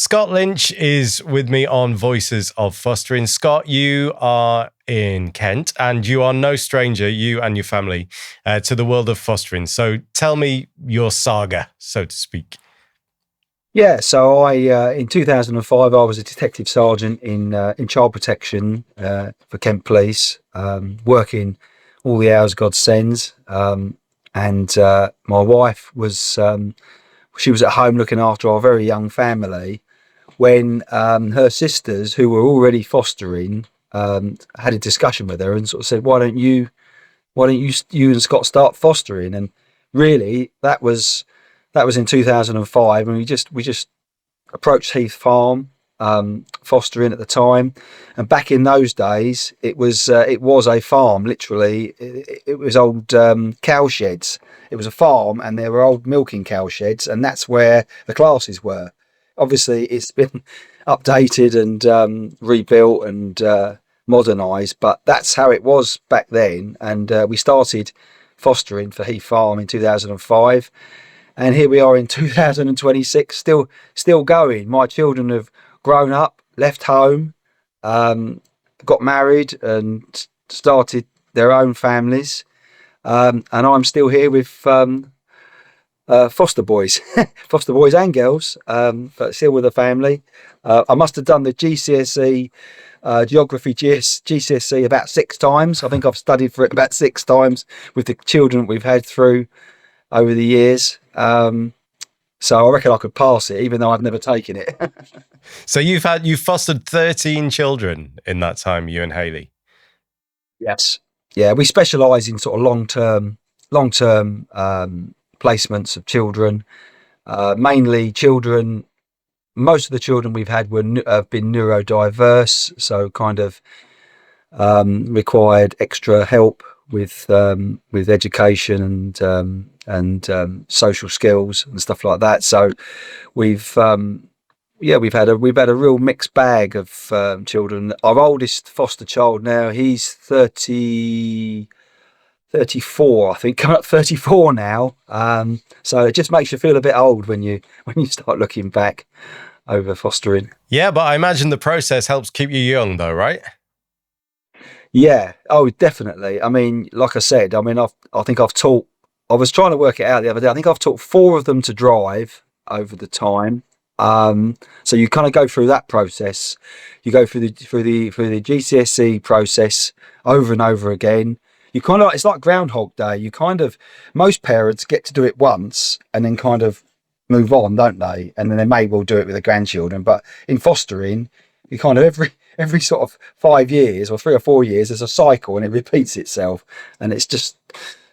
Scott Lynch is with me on Voices of Fostering. Scott, you are in Kent and you are no stranger, you and your family, to the world of fostering. So tell me your saga, so to speak. Yeah, so in 2005, I was a detective sergeant in child protection for Kent Police, working all the hours God sends. And my wife was she was at home looking after our very young family when her sisters, who were already fostering, had a discussion with her and sort of said, "Why don't you and Scott start fostering?" And really, that was in 2005, and we just approached Heath Farm, fostering at the time. And back in those days, it was a farm. Literally, it was old cow sheds. It was a farm, and there were old milking cow sheds, and that's where the classes were. Obviously, it's been updated and rebuilt and modernised, but that's how it was back then. And we started fostering for Heath Farm in 2005, and here we are in 2026, still going. My children have grown up, left home, got married, and started their own families, and I'm still here with foster boys, foster boys and girls, but still with a family. I must have done the GCSE geography GCSE about 6 times. I think I've studied for it about 6 times with the children we've had through over the years. So I reckon I could pass it, even though I've never taken it. So you've fostered 13 children in that time, you and Hayley. Yes. Yeah, we specialise in sort of long-term placements of children, mainly children. Most of the children we've had have been neurodiverse, so kind of required extra help with education and social skills and stuff like that. So we've had a real mixed bag of children. Our oldest foster child now, he's 34, I think, coming up 34 now. So it just makes you feel a bit old when you start looking back over fostering. Yeah, but I imagine the process helps keep you young though, right? Yeah. Oh, definitely. I mean, like I said, I think I've taught. I was trying to work it out the other day. I think I've taught 4 of them to drive over the time. So you kind of go through that process. You go through the GCSE process over and over again. You kind of, it's like Groundhog Day. Most parents get to do it once and then kind of move on, don't they? And then they may well do it with their grandchildren. But in fostering, you kind of every sort of 5 years or 3 or 4 years, there's a cycle and it repeats itself. And it's just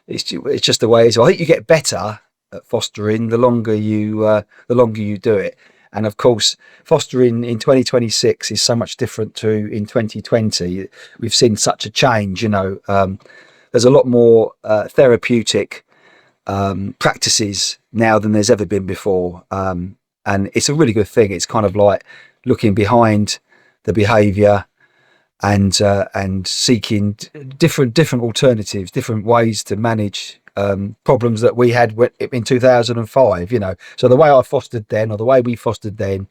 the way it is. I think you get better at fostering the longer you do it. And of course, fostering in 2026 is so much different to in 2020. We've seen such a change. There's a lot more therapeutic practices now than there's ever been before, and it's a really good thing. It's kind of like looking behind the behaviour and seeking different alternatives, different ways to manage problems that we had in 2005. So the way I fostered then, or the way we fostered then,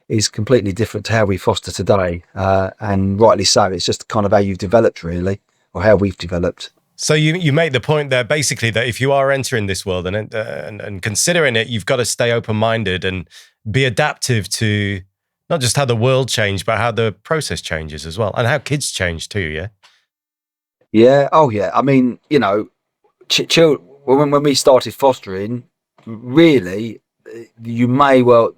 is completely different to how we foster today, and rightly so. It's just kind of how you've developed, really, or how we've developed. So you make the point there, basically, that if you are entering this world and considering it, you've got to stay open-minded and be adaptive to not just how the world changed, but how the process changes as well, and how kids change too. Yeah. Yeah. Oh, yeah. I mean, when we started fostering, really, a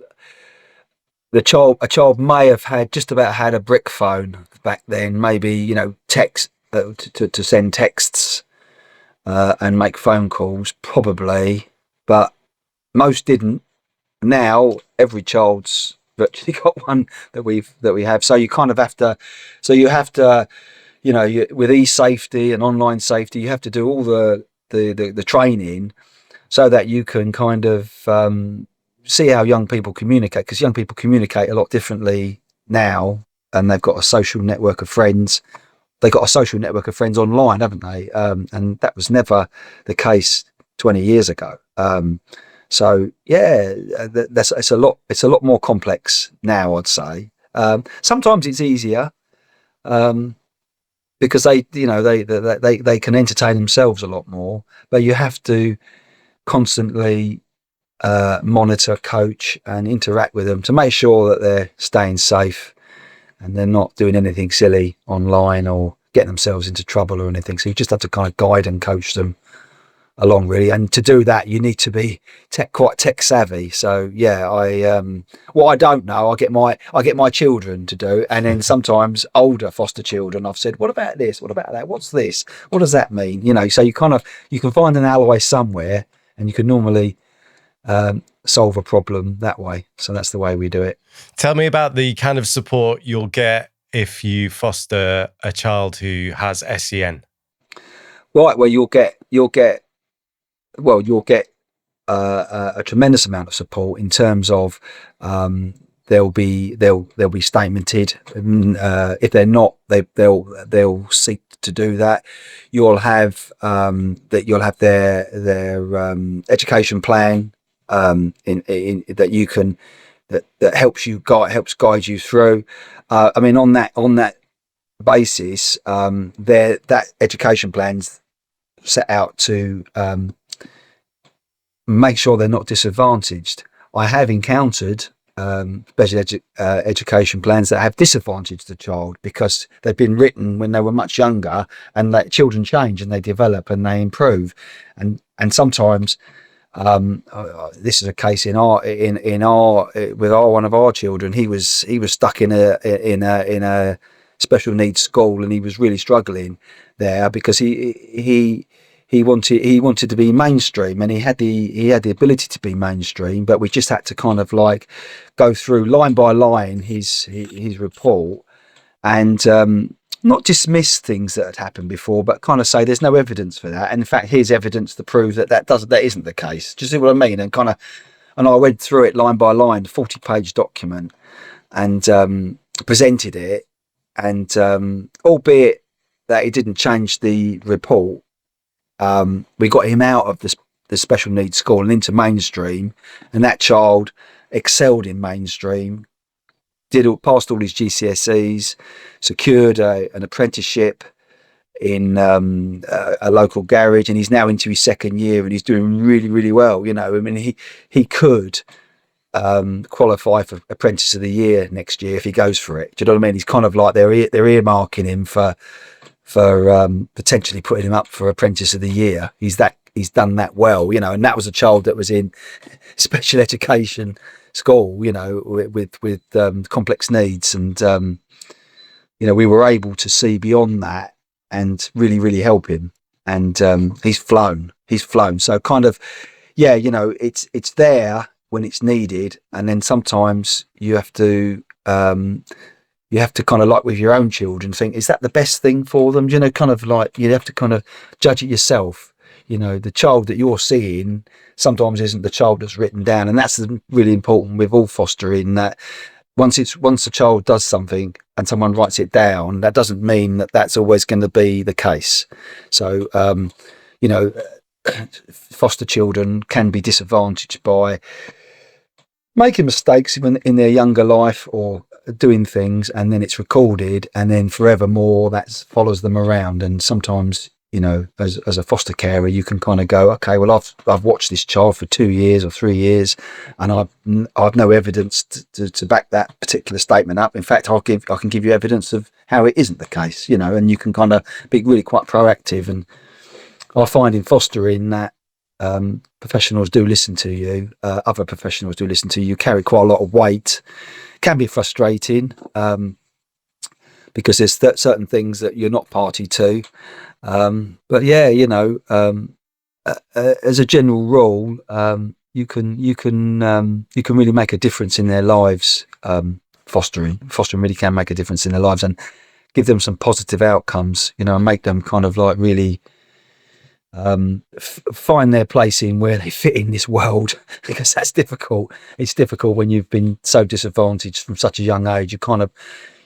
child may have just about had a brick phone back then. Maybe text to send texts and make phone calls, probably, but most didn't. Now every child's virtually got one that we have. So you kind of have to. So you have to, with e-safety and online safety, you have to do all the training so that you can kind of see how young people communicate, because young people communicate a lot differently now, and they've got a social network of friends. They've got a social network of friends online, haven't they? And that was never the case 20 years ago. So yeah, it's a lot more complex now, I'd say. Sometimes it's easier um, because they can entertain themselves a lot more, but you have to constantly monitor, coach, and interact with them to make sure that they're staying safe and they're not doing anything silly online or getting themselves into trouble or anything. So you just have to kind of guide and coach them along, really. And to do that, you need to be quite tech savvy. So yeah, what I don't know, I get my children to do, and then sometimes older foster children, I've said, what about this? What about that? What's this? What does that mean? So you can find an alloy somewhere, and you can normally solve a problem that way. So that's the way we do it. Tell me about the kind of support you'll get if you foster a child who has SEN. Right, well, you'll get a tremendous amount of support in terms of they'll be statemented. If they're not, they'll seek to do that. You'll have their education plan in that you can that helps guide you through. I mean, on that basis, that education plan's set out to make sure they're not disadvantaged. I have encountered special education plans that have disadvantaged the child because they've been written when they were much younger, and that children change and they develop and they improve, and sometimes this is a case in our one of our children. He was stuck in a special needs school, and he was really struggling there because he wanted to be mainstream, and he had the ability to be mainstream, but we just had to kind of like go through line by line his report and not dismiss things that had happened before, but kind of say there's no evidence for that. And in fact, here's evidence to prove that isn't the case. Do you see what I mean? And I went through it line by line, 40-page document, and presented it. And albeit that it didn't change the report, we got him out of the special needs school and into mainstream, and that child excelled in mainstream, passed all his GCSEs, secured an apprenticeship in a local garage, and he's now into his second year, and he's doing really, really well. I mean, he could qualify for Apprentice of the Year next year if he goes for it. Do you know what I mean? He's kind of like they're earmarking him for potentially putting him up for Apprentice of the Year. He's done that well, and that was a child that was in special education school, with complex needs, and we were able to see beyond that and really, really help him. And he's flown. So kind of, yeah, it's there when it's needed, and then sometimes you have to kind of, like with your own children, think, is that the best thing for them? Kind of like you have to kind of judge it yourself. The child that you're seeing sometimes isn't the child that's written down, and that's really important with all fostering. That once a child does something and someone writes it down, that doesn't mean that that's always going to be the case. So foster children can be disadvantaged by making mistakes even in their younger life, or doing things, and then it's recorded, and then forevermore that follows them around. And sometimes, as a foster carer, you can kind of go, okay, well, I've watched this child for 2 years or 3 years, and I've no evidence to back that particular statement up. In fact, I can give you evidence of how it isn't the case, and you can kind of be really quite proactive. And I find in fostering that professionals do listen to you, other professionals do listen to you. You carry quite a lot of weight. Can be frustrating because there's certain things that you're not party to. But yeah, as a general rule, you can really make a difference in their lives. Fostering really can make a difference in their lives and give them some positive outcomes, and make them kind of like really find their place in where they fit in this world, because that's difficult. It's difficult when you've been so disadvantaged from such a young age. You kind of,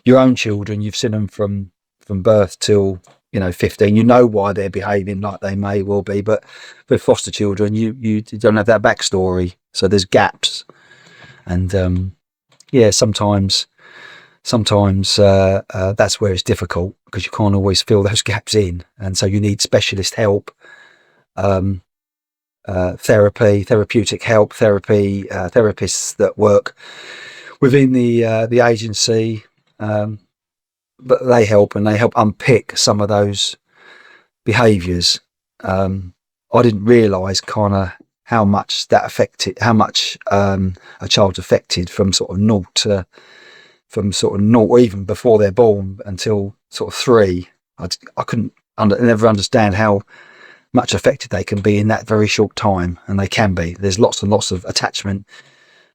your own children, you've seen them from birth till 15, you know why they're behaving like they may well be, but with foster children, you don't have that backstory, so there's gaps, and sometimes that's where it's difficult, because you can't always fill those gaps in, and so you need specialist help, therapeutic help, therapists that work within the agency, but they help unpick some of those behaviours. I didn't realise kind of how much a child's affected from sort of naught, or even before they're born until sort of 3. I couldn't never understand how much affected they can be in that very short time, and they can be. There's lots and lots of attachment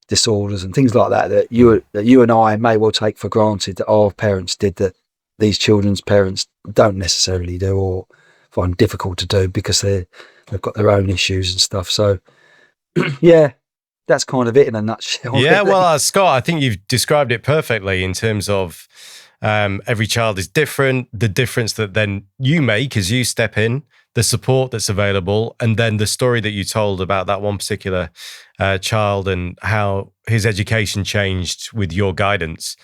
disorders and things like that you and I may well take for granted that our parents did, that these children's parents don't necessarily do, or find difficult to do, because they've got their own issues and stuff. So yeah, that's kind of it in a nutshell. Yeah, really. well, Scott, I think you've described it perfectly in terms of every child is different, the difference that then you make as you step in, the support that's available, and then the story that you told about that one particular child and how his education changed with your guidance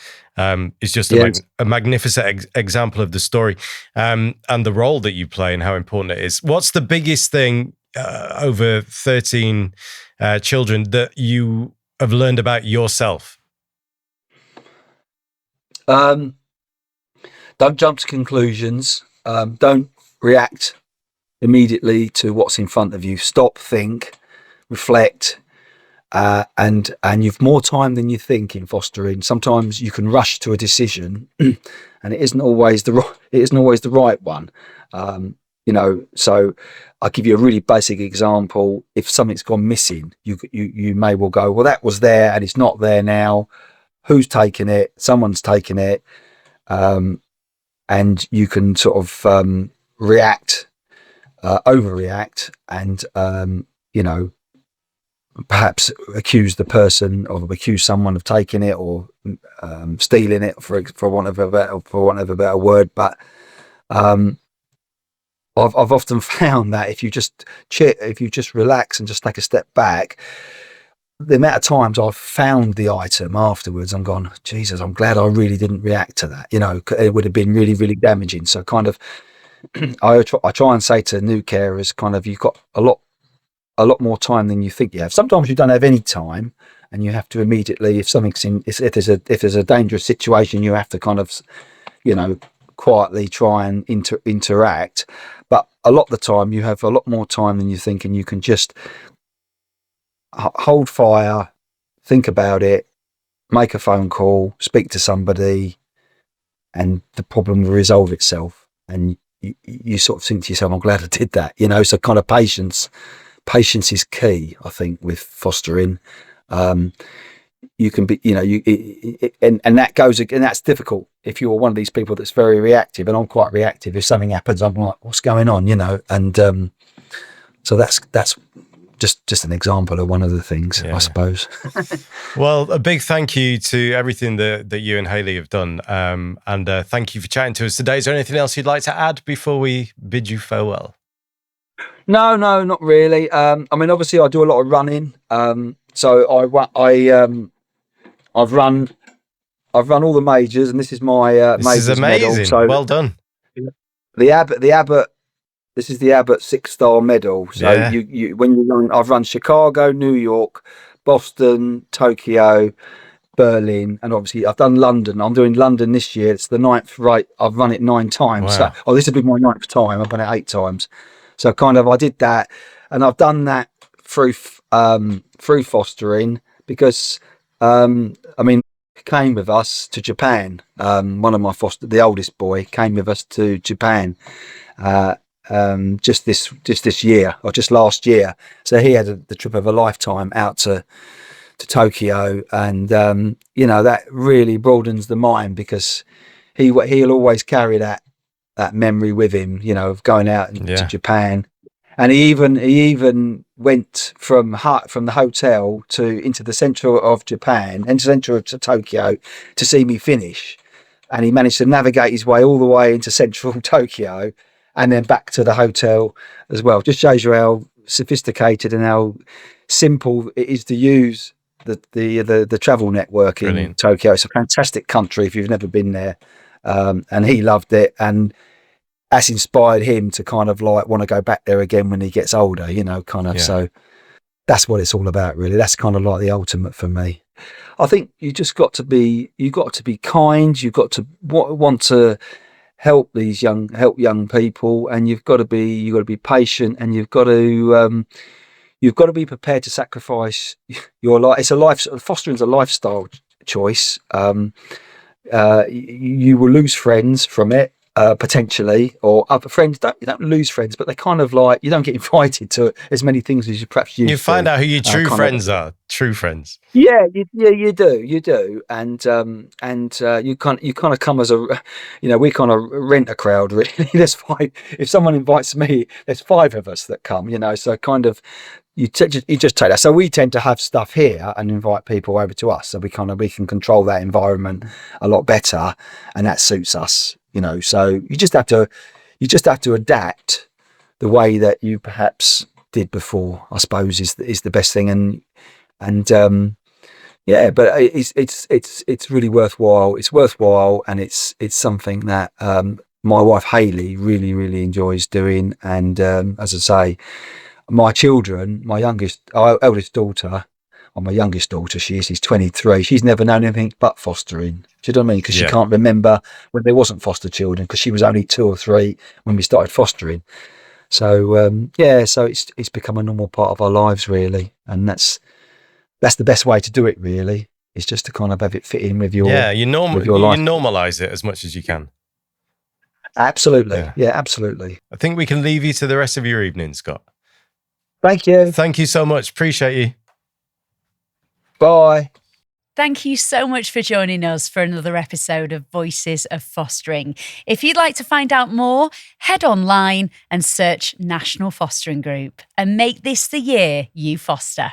is just a magnificent example of the story and the role that you play and how important it is. What's the biggest thing over 13 children that you have learned about yourself? Don't jump to conclusions. Don't react immediately to what's in front of you. Stop, think, reflect, and you've more time than you think in fostering. Sometimes you can rush to a decision, and it isn't always the right one. So I'll give you a really basic example. If something's gone missing, you may well go, well, that was there and it's not there now. Who's taken it? Someone's taken it. And you can sort of react, overreact, and perhaps accuse the person, or accuse someone of taking it, or stealing it, for want of a better word. But I've often found that if you just relax and just take a step back, the amount of times I've found the item afterwards, I'm gone, Jesus, I'm glad I really didn't react to that. It would have been really, really damaging. So kind of, I try and say to new carers, kind of, you've got a lot more time than you think you have. Sometimes you don't have any time, and you have to immediately, if there's a dangerous situation, you have to kind of, quietly try and interact. But a lot of the time, you have a lot more time than you think, and you can just hold fire, think about it, make a phone call, speak to somebody, and the problem will resolve itself. And you sort of think to yourself, I'm glad I did that. So kind of patience is key, I think, with fostering. You can be, and that goes, and that's difficult if you're one of these people that's very reactive. And I'm quite reactive. If something happens, I'm like, what's going on, and so that's just an example of one of the things, I suppose. Well, a big thank you to everything that you and Hayley have done, and thank you for chatting to us today. Is there anything else you'd like to add before we bid you farewell? No, not really. Obviously, I do a lot of running. So I've run all the majors, and this is my this majors is amazing. medal. So well done. The Abbott. This is the Abbott 6-star medal. So when you run, I've run Chicago, New York, Boston, Tokyo, Berlin, and obviously I've done London. I'm doing London this year. It's the 9th. Right, I've run it 9 times. Wow. So, this will be my 9th time. I've done it 8 times. So kind of I did that, and I've done that through fostering, because came with us to Japan. One of my the oldest boy, came with us to Japan. Just this year, or just last year. So he had the trip of a lifetime out to Tokyo, and that really broadens the mind, because he'll always carry that memory with him, of going out to Japan. And he even went from the hotel into the centre of Japan, and central to Tokyo, to see me finish. and he managed to navigate his way all the way into central Tokyo and then back to the hotel as well. Just shows you how sophisticated and how simple it is to use the travel network in Brilliant. Tokyo. It's a fantastic country if you've never been there, and he loved it, and that's inspired him to kind of like want to go back there again when he gets older, kind of. Yeah. So that's what it's all about, really. That's kind of like the ultimate for me. I think you've got to be kind. You've got to want to help young people, and you've got to be patient, and you've got to be prepared to sacrifice your life. It's a life. Fostering's a lifestyle choice. You will lose friends from it. Potentially, or other friends. You don't lose friends, but they kind of like, you don't get invited to as many things as you perhaps used to. You find out who your true friends are. True friends. Yeah, you do, and you kind of come as a, we kind of rent a crowd. Really, there's 5. If someone invites me, there's 5 of us that come. So kind of. You just take that. So we tend to have stuff here and invite people over to us, so we can control that environment a lot better, and that suits us. So you just have to adapt the way that you perhaps did before, I suppose, is the best thing. And yeah, but it's really worthwhile. It's worthwhile, and it's something that my wife Hayley really, really enjoys doing. And as I say, my children, our eldest daughter, or my youngest daughter, she's 23. She's never known anything but fostering. Do you know what I mean? Because she can't remember when there wasn't foster children, because she was only 2 or 3 when we started fostering. So so it's become a normal part of our lives, really, and that's the best way to do it. Really, is just to kind of have it fit in with your life. You normalize it as much as you can. Absolutely, yeah, absolutely. I think we can leave you to the rest of your evening, Scott. Thank you. Thank you so much. Appreciate you. Bye. Thank you so much for joining us for another episode of Voices of Fostering. If you'd like to find out more, head online and search National Fostering Group and make this the year you foster.